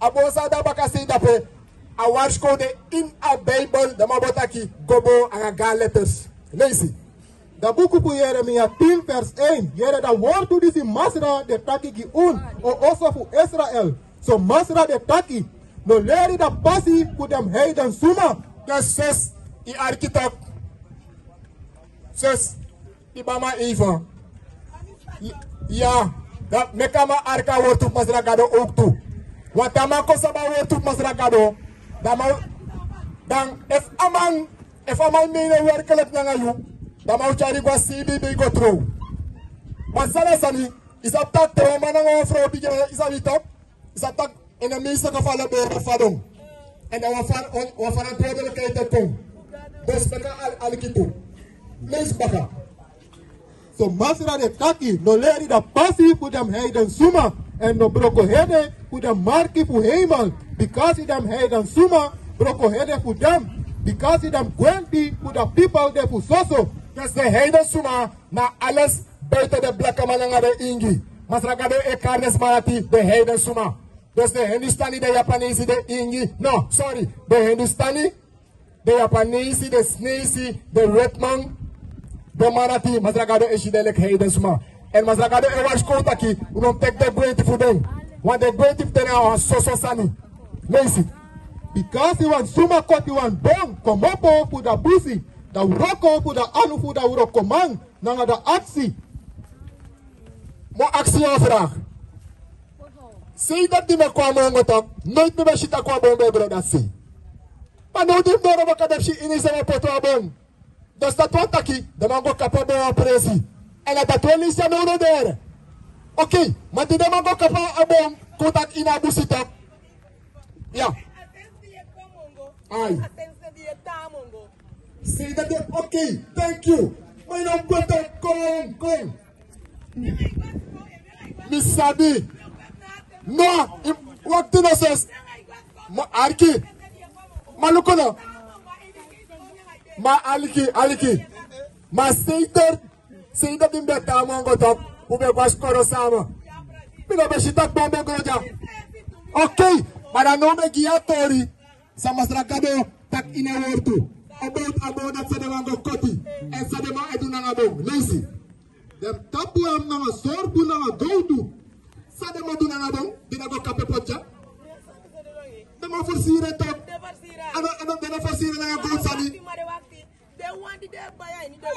abosa da bakasi dape a Warskow de in a Bible da mabotaki gobo aga letters. Leesi. Da boek van Jeremia 10 vers 1. Jere da woord toe disi masra de taki ki un o also voor Israël. So masra de taki no leri da passie voor dem heiden suma. Dus zus, die architect. Zus, die mama Eva. Ja, dat mekama arka woord toe masra Gado ook toe. Want dan man kosa ba woord toe masra Gado. Dan if aman mene werkelijk nanga you. Dan moet je niet CBB go through. Maar Sani is op dat terrein, maar dan gaan vrouw beginnen, is dat niet op? Is dat tak in de meeste gevallen door de vadong. En dan we verantwoordelijkheid te komen. Dus we gaan alle keer toe. Lees baka. So masra de taki, no leri da passie voor dem heiden suma. En no broko hede voor dem marki voor hemel. Because dem heiden suma, broko hede voor dem. Because dem gwenti voor de people de voor soso. Dus de heiden suma na alles buiten de blakke mannen de ingi. Masra Gado e karnes marati de heiden suma. Dus de Hindustani, de Japanese, de ingi. No, sorry. De Hindustani, de Japanese, de Snesi, de Redman, de Marathi. Masra Gado e shidelek heiden suma. En Masra Gado e Warskow taki. Unom tek de gwenti voor dem. Want de gwenti voor dem soso sani. Lees. Because you want suma kot, you want bong. Kom op voor de busi. Da uroko voor de anu voor de uroko man. Nanga de actie. Mo actie aanvraag. Zie dat die me kwam ongetok. Nooit meer shita kwam bij brother zie. Maar nou die door op kadepsi in is een poto abon. Dus dat wat taki. De man go kapot bij een presi. En dat wel is ja nou daar. Oké. Maar die de man go kapot abon. Kodak in abu sitok. Ja. Ai. Say that, okay, thank you. My name is Kom. Miss Sabi. No, what did I say? Arki. Malukono. Ma Aliki. Ma say that in the Tamon got up. Who be Warskow sama. Pino be shitak bombe goja. Okay, but I know me giatori. Samasra Gado tak in a word too. About that Sadama go copy and Sadama Edunanga Bong. Lazy. Them tapu am na sorbu na go to Sadama Dunanga Bong. Did I go cape pocha? The man for Sire talk. I don't for Sire na go Sani. They wanted their buyer in the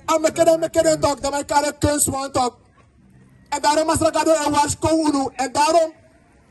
I'm a kid talk. The my car Kerst one talk. And daarom Masra Gado e Warskow unu. En daarom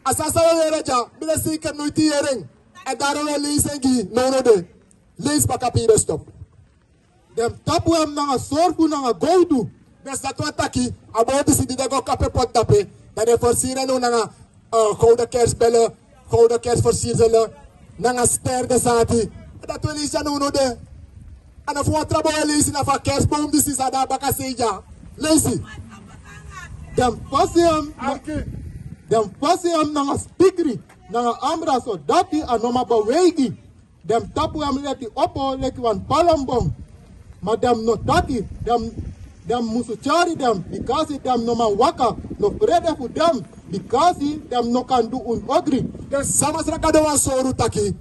asasa wereja. Bila siker no tiering. En daarom lees ik no de. Lees bakapire stop. Dem tapu hem na sorfu na go to. Dus dat wat taki. About de city dat go kape pot tape. Dan de versieren no na gouden kerstbellen. Gouden kerstversierselen. Na ster de sati. Dat we lees no de. En of wat trabo lees na van kerstboom dus is ada bakaseja. Lees. Dem passe hem na speakery. Na amra so dati anoma bewegi. Dem tapu am leti opo leki wan palambom. Maar dem no dati dem musu chari dem because dem no man waka no prede fu dem because dem no kan do un odri. Den Samasra Gado wan soru taki.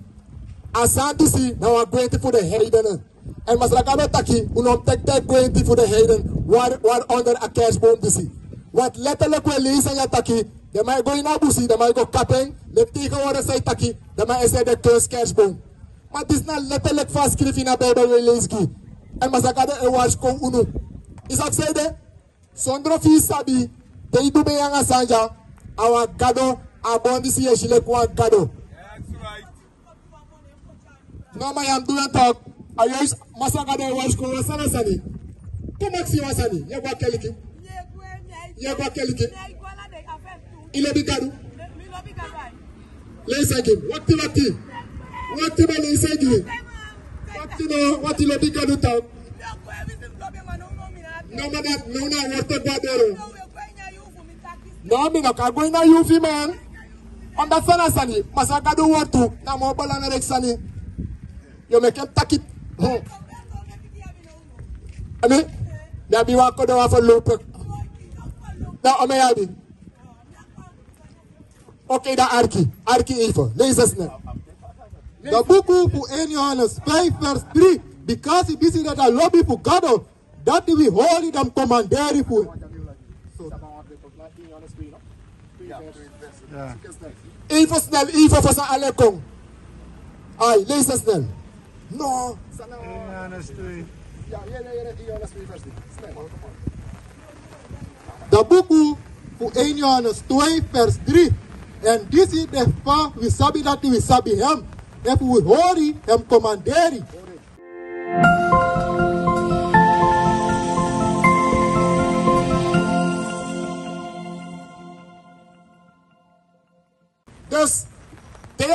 Asantisi na wan gwenti voor de heidenen. En Masra Gado taki unom tek gwenti voor de heiden waar onder a kerstboom disi. Wat letterlijk wel lezen ja taki. De mij go in abusi, de mij go kappen, de tegenwoordig zei taki, de mij is de kerstboom. Maar het is nou letterlijk vastgeschreven in de Bijbel lezen. En Masra Gado e Warskow unu. Is dat zeide? Zonder vies sabi, de idu be yang asanja, awa Gado, abondisi ye shile kwa Gado. No ma yam doen talk, ayois Masra Gado e Warskow wasana sani. Komaksi wasani, ye kwa keliki. Il est Gado. Les agim. What il va les agim. What il est Gado talk. No Wortoe Gado. No me no kago ina yufi man. On that sana sani. Masra Gado Wortoe. Na mo bala na rek sani. You make him takit. Ami. Ya bi wa kodo wa for lope. Na o me yabi. Oké, de Arki even. Lees het snel. De boeken voor 1 Johannes 5 vers 3. Because this is the lobby for Gado, that we holy them commandary for. Even snel, even voor zijn alekong. Ai, lees het snel. No. De boeken voor 1 Johannes 2 vers 3. En dit is de van we sabi dat we sabi hem. If we holy hem commandary. Dus,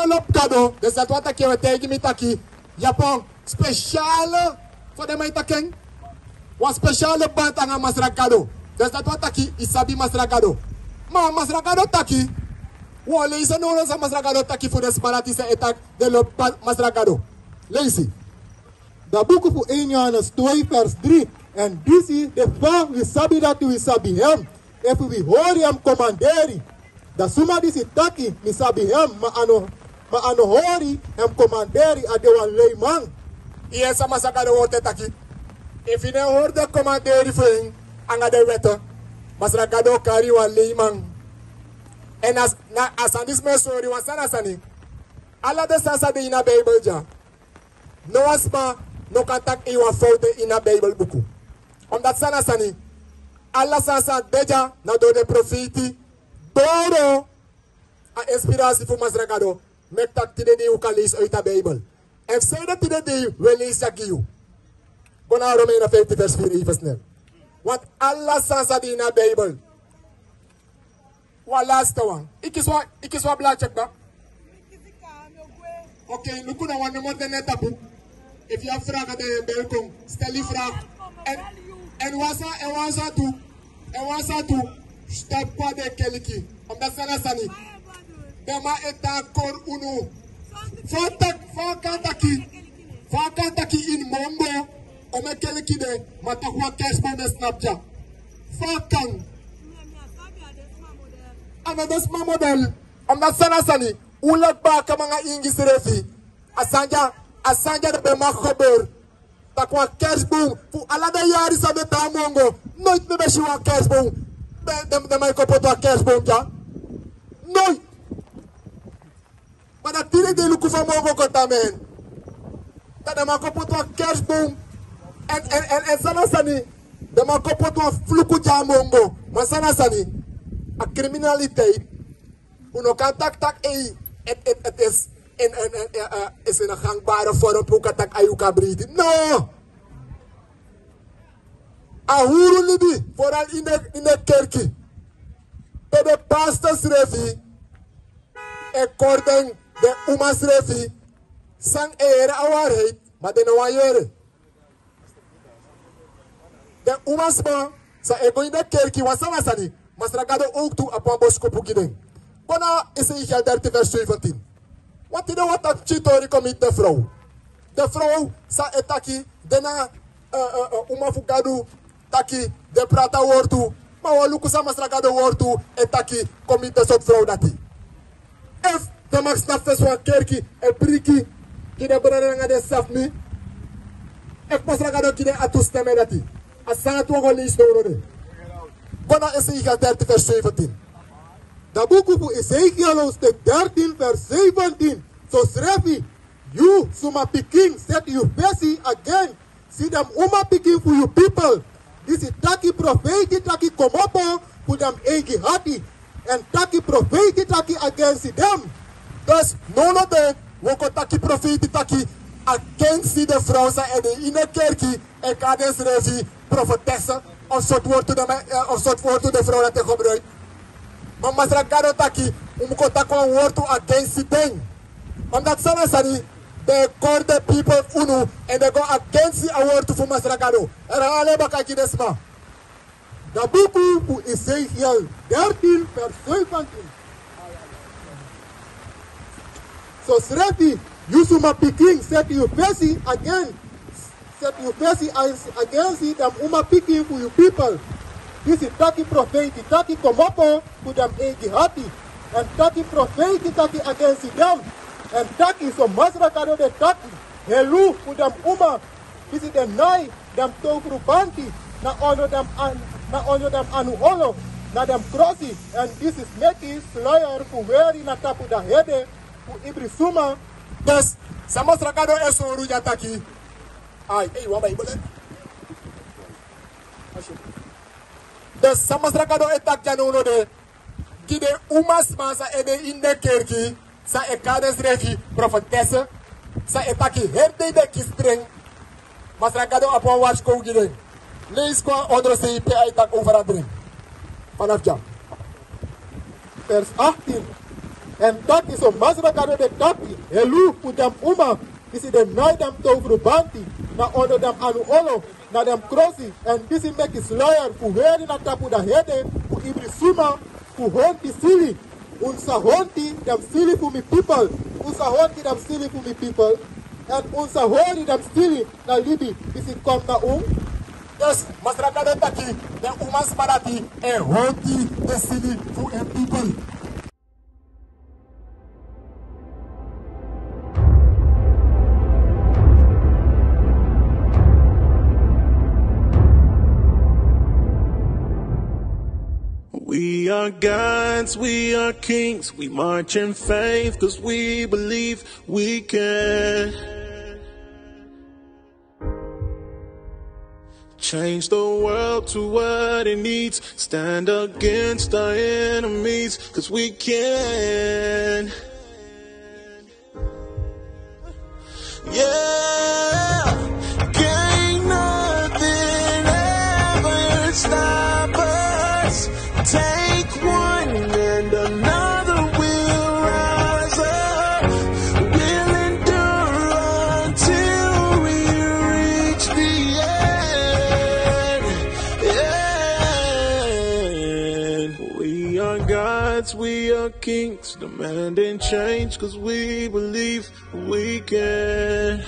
op Gado, dus dat wat ik je tegen me taki, Japan speciale voor de mij taken, wat speciale band aan Masra Gado. Dus dat wat taki isabi Masra Gado. Maar Masra Gado taki, wat lezen nou als Masra Gado taki voor de sparatische etak de loop Masra Gado. Lees. De boeken voor 1 Johannes 2 vers 3. En dit is de van we sabi dat we sabi hem. If we hoor hem commanderi. Da suma disi taki mi sabi hem ma ano hori hem commanderi a de wan leiman. Iya sama sakado wote taki. If you don't hoor de commanderi feng anga de wette. Masra Gado kari wan leiman. En as an this man sorry wan sana sani. Alla de sasa de ina Bible ja. No asma no contact iwa foute ina Bible buku. Omdat sana sani. Alla sasa deja na do de profeti. Doro a inspiratie voor Masra Gado. Mek tak tide die u kan lezen uit de Bijbel. En zei dat tide die we lezen je. Go naar Romeinen 15 vers 4 even snel. Want Allah sansa die in de Bijbel. Wat laatste one. Ik is wat blaadje ba. Oké, nu kunnen we nog net tapu. If je vragen dan welkom. Stel die vraag. En wasa toe. Stop pas de keliki. Omdat sana sani. Dema eta kor unu. Fakantaki in Mongo. Ome keliki de. Matakwa Kerst de Snapchat. Fakang. Ano desma model. Omdat sana sani. Ulek ba kamanga ingis refi. Asanja de bema gebeurt. Takwa kerstboom. Voor alle de jaren sa de tamongo. Nooit meer besje kerstboom. De mij kapot wa kerstboom ja. Nooit. Maar dat tire de luku van mongo kontamen. Dat de mij kapot wa kerstboom. En sana sani. De mij kapot wa fluku ja mongo. Maar sana sani. A criminaliteit. Uno kan tak het is in een gangbare vorm hoe kan tak ayuka breeden. No! Ahuru libi, vooral in de kerkie. Bij de pastors refi, according de umas refi, sang ere awarheid, maar de nou jere. De umas man, sa ego in de kerkie, wasana sani, Masra Gado ook toe op een boskopu giden. Kona is in 30 vers 17. Wat is wat dat chitori komt de vrouw? De vrouw sa etaki dena umafugadu taki de prata Wortoe. Maar we lukken sa Masra Gado Wortoe etaki komt de soort vrouw dati. If de mag snap van kerki en briki die de brada de safmi. If Masra Gado die de atusteme dati. Asana tu golis doorode. Kona is in 30 vers 17. De boek voor Ezekiel hoofdstuk 13 vers 17. So schrijf you suma pikin set you face again. See them uma pikin for you people. This is taki profeti taki komopo for them egi hati. And taki profeti taki against them. Dus nono de woko taki profeti taki against de vrouwen en de in de kerkie en kadens revi profetesse of soort woord to de vrouw dat te gebruiken. Maar Masra Gado taki, umukota kwa Wortoe against them. Omdat sana sani, they call the people unu, and they go against the Wortoe for Masra Gado. Herhalen bakaki desma. De boek voor Ezekiel 13 vers 17. So schrijf you suma pikin set you face again. Set you face against them uma pikin for you people. This is taki profeti, taki komopo for them egi hati. and taki profeti taki against them, and taki so masrakado de taki, helu udam uma, visi dem nai, dem tofru banti, na ono dem anu olo, na dem crossi, and this is making slayer fu weri na tapu da hede, fu ibri suma. Dus, sa masrakado eso ruja taki. Ai, wamba ibole. Dus, sa masrakado etak janu de, gide umas masa ede in de kerki, sa ekades refi profetesse, sa etaki herde de kistreng, masrakado apon Warskow gide. Lees kwa onder CIP aitak overadring. Vanaf jam. Vers 18. En dat is een masrakado de taki, helu udam uma, visi dem nai dem tofru banti, na ono dem anu olo, na dem crossi, en visi meki slayer fu weri na tapu da hede, fu ibri suma, fu honti sili, unsa honti dem sili fu mi people, unsa honti dem sili fu mi people, en unsa hori dem sili na libi, visi kom na Dus, masrakado taki, de umas marati, e honti de sili fu e people. We are gods, we are kings, we march in faith, cause we believe we can change the world to what it needs, stand against our enemies, cause we can. Yeah, can't nothing ever stop us. Take one and another will rise up. We'll endure until we reach the end. We are gods, we are kings, demanding change, cause we believe we can.